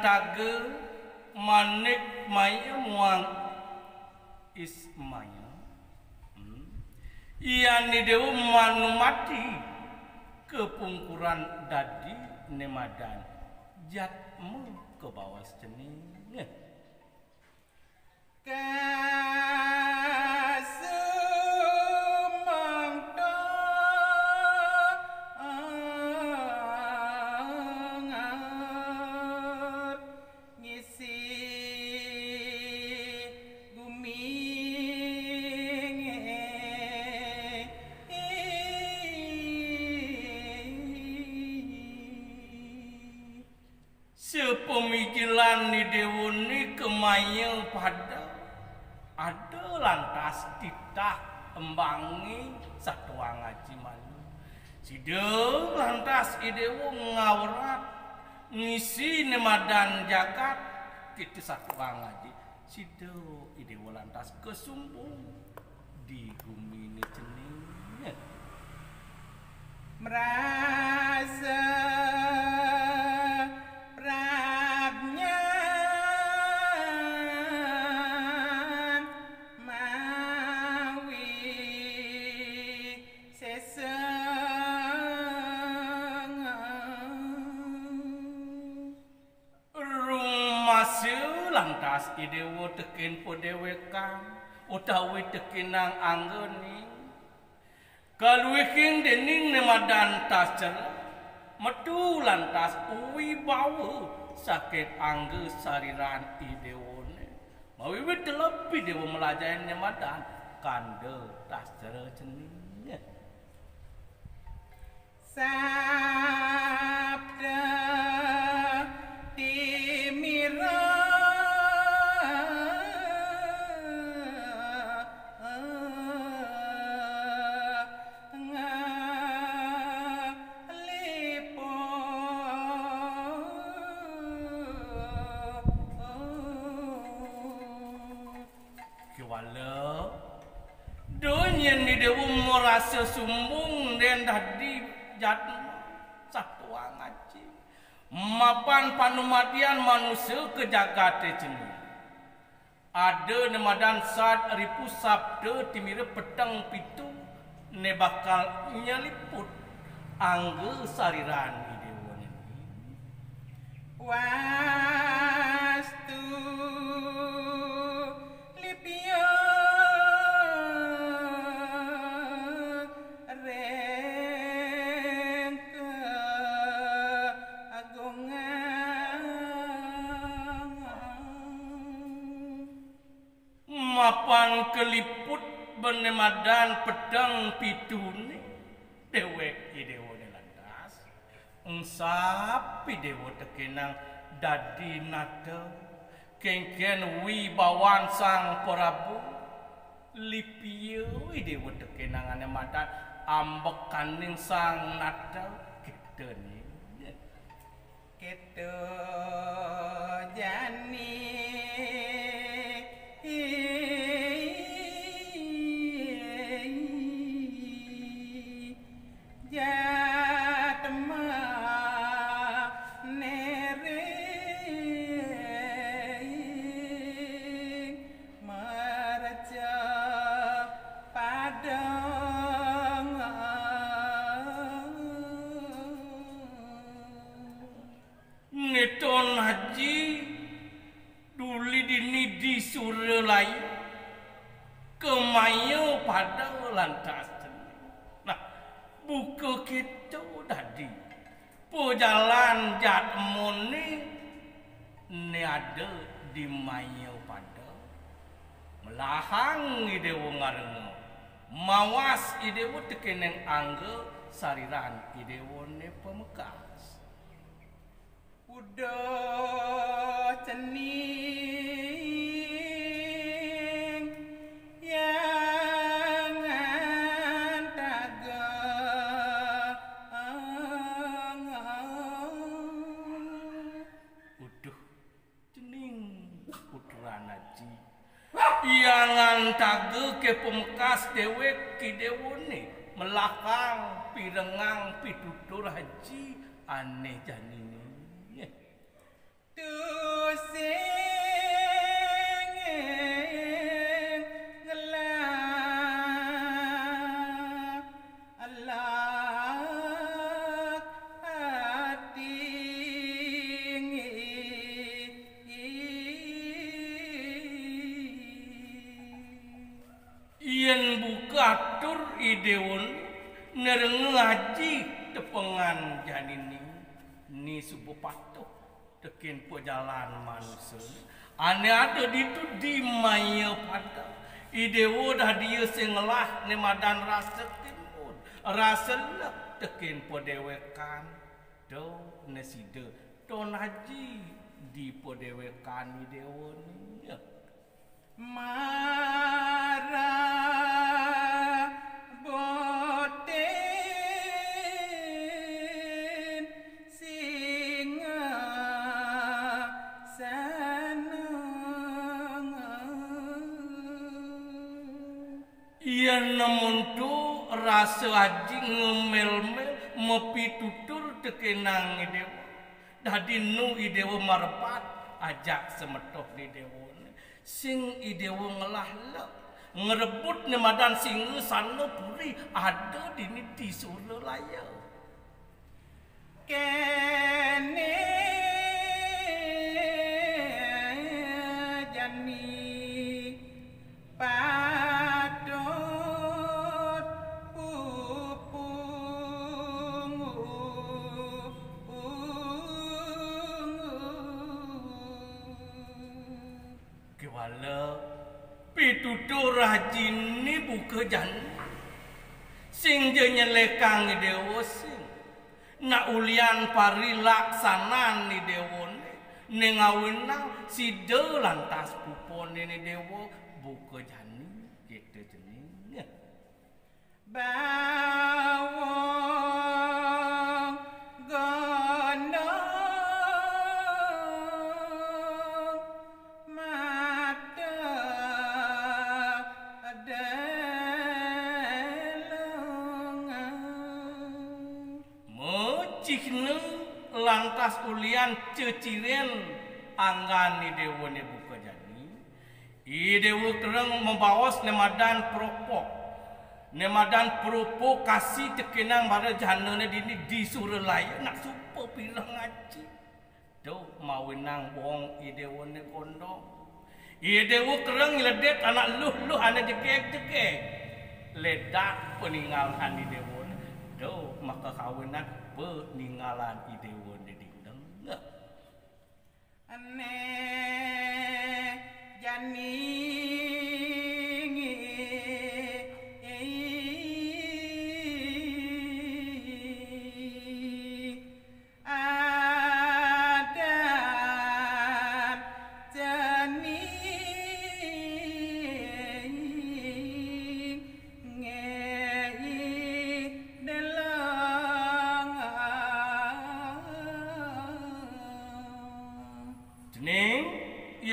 tage manik maya muang ismaya iani dewa manu mati kepungkuran dadi nemadan jatmu ke bawah cening sepemikiran ni dewoni kemaya pada ada lantas titah embangi satwa ngaji malu sideu lantas idewo ngawrat ngisi nemadan jagat titi satwa ngaji sideu idewo lantas kesumbung di bumi ini ceningnya merasa lantas idewo tekin po dewekang utawi tekinang anggeni kaluiking dening nemadan tasel metu lantas uwi bawa sakit angge sariran idewone mawiwit lebih dewo melajain nemadan kande tasel ceningnya sabda timira rasa sumbung dan dadi jatuh satu ngaji mapan panumatian manusia ke jagate jenis ada nemadan sad ripu sabda timira petang pitu ne bakal nyeliput angge sariran idewan ini wastu lipia mapan keliput benemadan pedang pitune dewek idewo lantas ungsap idewo tekenang dadi nada kengken wibawan sang prabu lipiyo idewo tekenang anemadan ambekaning sang nada ketene keto jani Neton haji duli dini di surelai kemayo pada lantas nah buka kita tadi pejalan jatmone ne ada di mayo pada melahang idewo ngarengo mawas idewo tekeneng angge sariran idewo ne pemekas udah cening yang antaga udah cening putra naji yang antaga ke pemekas dewek ki dewone melakang pirengang pitutur haji aneh janine Yen buka atur idewon nereng ngaji tepengan janini ni subuh patuh tekin pejalan manusia ane ada ditu di maya pada idewo dah dia sengelah ne madan rasa timun rasa lek tekin podewekan do neside don haji di podewekan idewo ni Mara boten singa seneng Iya namun tu rasa haji ngemel-mel mepi tutur tekenang idewo dadi nu idewo marpat ajak semetoh di dewo sing idewo ngelah lek ngerebut nemadan singa sana puri ada dini di sura laya kene jani padot pupung kewala pitutur rajin ni buka jan sing je nyelekang ni dewa sing na ulian pari laksanan ni dewa ni ngawinang si de lantas pupon ni dewa buka jan ni kita jenis bawang gondong lantas ulian ceciren anggan ni dewa ni buka jadi idewo kereng membawas nemadan provokasi tekenang pada jana ni dini di surelaya nak supa pilang ngaji do mawinang wong idewo ni kondong idewo kereng ledet anak luh ane jekek ledak peninggalan idewo do maka kawinan peninggalan idewo ni dingdeng ane jani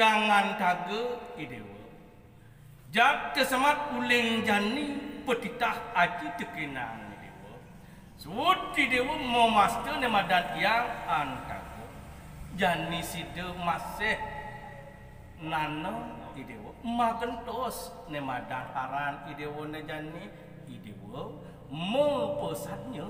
yangan kaga idewa jak kesemat uling jani petitah aji tekenang idewa suut idewa memaster nemadan yang antaga jani side masih nano idewa magentos nemadan haran idewa ne jani idewa mau pesannya